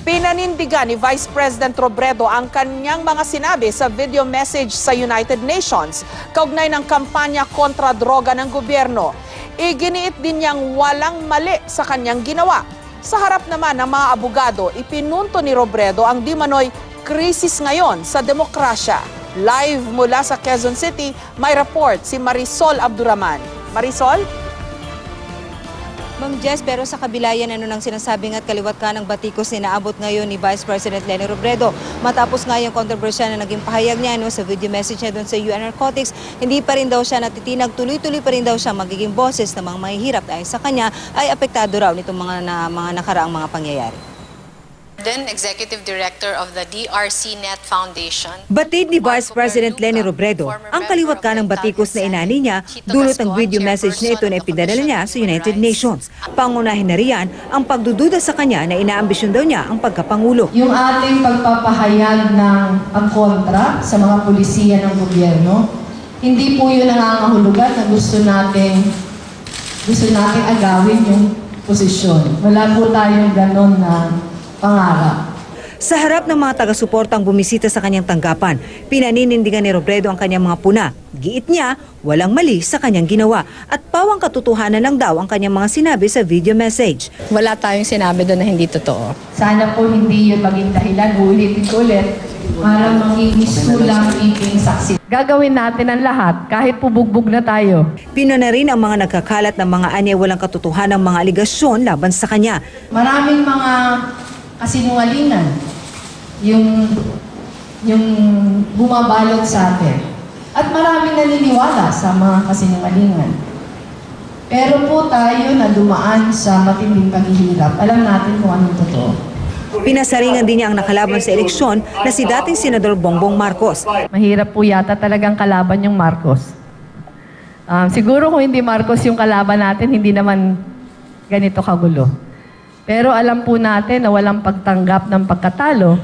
Pinanindigan ni Vice President Robredo ang kanyang mga sinabi sa video message sa United Nations kaugnay ng kampanya kontra droga ng gobyerno. Iginiit din niyang walang mali sa kanyang ginawa. Sa harap naman ng mga abogado, ipinunto ni Robredo ang di manoy krisis ngayon sa demokrasya. Live mula sa Quezon City, may report si Marisol Abduraman. Marisol? Ma'am Jess, pero sa kabila yan nang sinasabing at kaliwat ka ng batikos na inaabot ngayon ni Vice President Leni Robredo. Matapos nga yung kontrobersya na naging pahayag niya sa video message niya doon sa UN Narcotics, hindi pa rin daw siya natitinag, tuloy-tuloy pa rin daw siya magiging boses ng mga mahihirap dahil sa kanya ay apektado raw nitong mga nakaraang mga pangyayari. Then Executive Director of the DRC Net Foundation. Batid ni Vice President Leni Robredo ang kaliwat ka ng batikos na inani niya dulot ng video message na ito na ipinadala niya sa United Nations. Pangunahin na riyan ang pagdududa sa kanya na inaambisyon daw niya ang pagkapangulo. Yung ating pagpapahayag ng pagkontra sa mga pulisiya ng gobyerno, hindi po yun nangangahulugan na gusto nating agawin yung posisyon. Wala po tayong ganon na pangarap. Sa harap ng mga taga-suportang bumisita sa kanyang tanggapan, pinaninindigan ni Robredo ang kanyang mga puna. Giit niya, walang mali sa kanyang ginawa at pawang katotohanan lang daw ang kanyang mga sinabi sa video message. Wala tayong sinabi doon na hindi totoo. Sana po hindi yun maging dahilan, ulitin ko ulit, para makikisulang iking saksi. Gagawin natin ang lahat kahit pubugbog na tayo. Pinuna rin ang mga nagkakalat ng mga anya walang katotohanan ng mga aligasyon laban sa kanya. Maraming mga kasinungalingan yung bumabalot sa atin. At maraming naniniwala sa mga kasinungalingan. Pero po tayo na dumaan sa matinding paghihirap, alam natin kung anong totoo. Pinasaringan din niya ang nakalaban sa eleksyon na si dating Senador Bongbong Marcos. Mahirap po yata talagang kalaban yung Marcos. Siguro kung hindi Marcos yung kalaban natin, hindi naman ganito kagulo. Pero alam po natin na walang pagtanggap ng pagkatalo.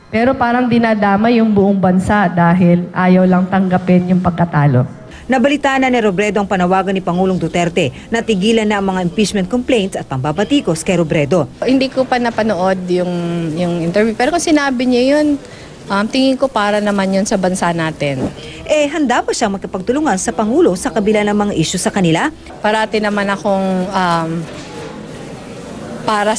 Pero parang dinadama yung buong bansa dahil ayaw lang tanggapin yung pagkatalo. Nabalitaan na ni Robredo ang panawagan ni Pangulong Duterte na tigilan na ang mga impeachment complaints at pambabatikos kay Robredo. Hindi ko pa napanood yung interview. Pero kung sinabi niya yun, tingin ko para naman yun sa bansa natin. Handa ba siyang magkapagtulungan sa Pangulo sa kabila ng mga issue sa kanila? Parati naman akong para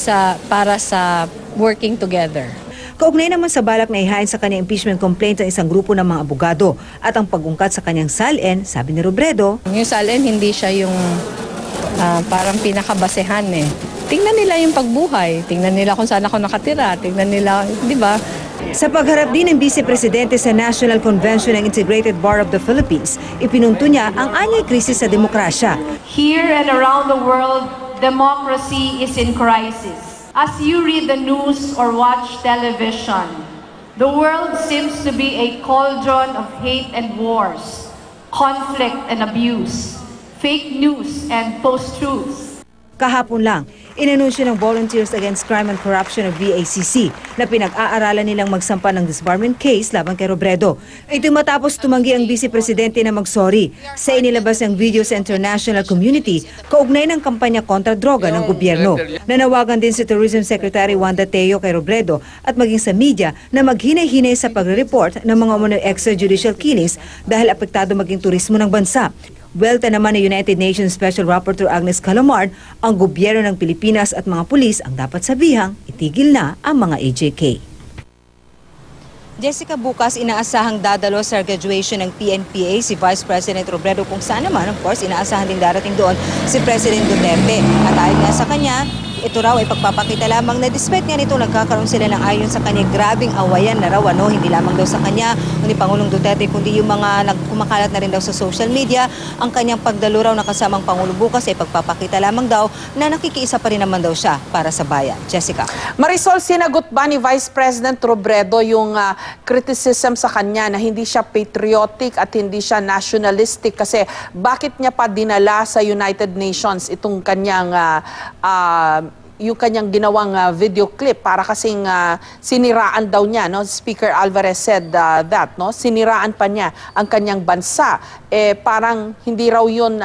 sa working together. Kaugnay naman sa balak na ihain sa kanyang impeachment complaint ang isang grupo ng mga abogado at ang pag-ungkat sa kanyang SALN, sabi ni Robredo. Yung SALN hindi siya yung parang pinakabasehan eh. Tingnan nila yung pagbuhay, tingnan nila kung saan ako nakatira, tingnan nila, di ba? Sa pagharap din ng Vice Presidente sa National Convention ng Integrated Bar of the Philippines, ipinunto niya ang anyay krisis sa demokrasya. Here and around the world, democracy is in crisis. As you read the news or watch television, the world seems to be a cauldron of hate and wars, conflict and abuse, fake news and post-truths. Kahapon lang, inanunsyo ng Volunteers Against Crime and Corruption of VACC na pinag-aaralan nilang magsampa ng disbarment case laban kay Robredo. Ito matapos tumanggi ang Vice Presidente na mag-sorry sa inilabas ng video sa international community kaugnay ng kampanya kontra droga ng gobyerno. Nanawagan din si Tourism Secretary Wanda Teo kay Robredo at maging sa media na maghinay-hinay sa pagre-report ng mga umano'y extrajudicial killings dahil apektado maging turismo ng bansa. Welta naman ng United Nations Special Rapporteur Agnes Callamard, ang gobyerno ng Pilipinas at mga pulis ang dapat sabihang itigil na ang mga AJK. Jessica, bukas inaasahang dadalo sa graduation ng PNPA si Vice President Robredo kung saan naman, of course, inaasahan din darating doon si President Duterte. At ayon nga sa kanya, ito raw ay pagpapakita lamang na despite nga nito nagkakaroon sila ng ayon sa kanya grabing awayan na raw hindi lamang daw sa kanya ni Pangulong Duterte kundi yung mga kumakalat na rin daw sa social media. Ang kanyang pagdalo raw na kasamang Pangulo bukas ay pagpapakita lamang daw na nakikiisa pa rin naman daw siya para sa bayan. Jessica. Marisol, sinagot ba ni Vice President Robredo yung criticism sa kanya na hindi siya patriotic at hindi siya nationalistic kasi bakit niya pa dinala sa United Nations itong kanyang yung kanyang ginawang video clip para kasing siniraan daw niya, no? Speaker Alvarez said that, no? Siniraan pa niya ang kanyang bansa. Parang hindi raw yun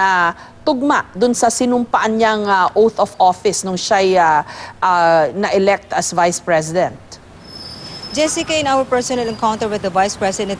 tugma dun sa sinumpaan niyang oath of office nung siya na-elect as Vice President. Jessica, in our personal encounter with the Vice President,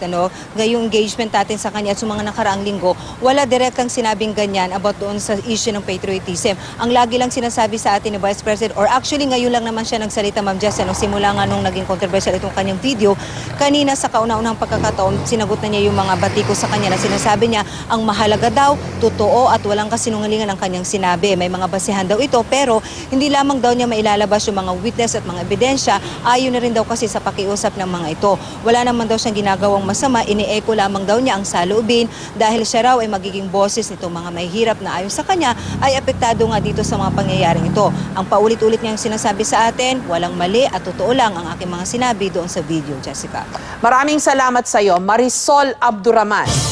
ngayong engagement natin sa kanya at sa mga nakaraang linggo, wala direktang sinabing ganyan about doon sa issue ng patriotism. Ang lagi lang sinasabi sa atin ni Vice President, or actually ngayon lang naman siya nagsalita, Ma'am Jess, simula nga nung naging controversial itong kanyang video, kanina sa kauna-unang pagkakataon, sinagot na niya yung mga batiko sa kanya na sinasabi niya, ang mahalaga daw, totoo at walang kasinungalingan ang kanyang sinabi. May mga basehan daw ito, pero hindi lamang daw niya mailalabas yung mga witness at mga ebidensya, ayon na rin daw kasi sa pakiusap ng mga ito. Wala naman daw siyang ginagawang masama, ini-echo lamang daw niya ang saloobin dahil siya raw ay magiging boses nitong mga mahihirap na ayon sa kanya ay apektado nga dito sa mga pangyayaring ito. Ang paulit-ulit niyang sinasabi sa atin, walang mali at totoo lang ang aking mga sinabi doon sa video, Jessica. Maraming salamat sa iyo, Marisol Abduraman.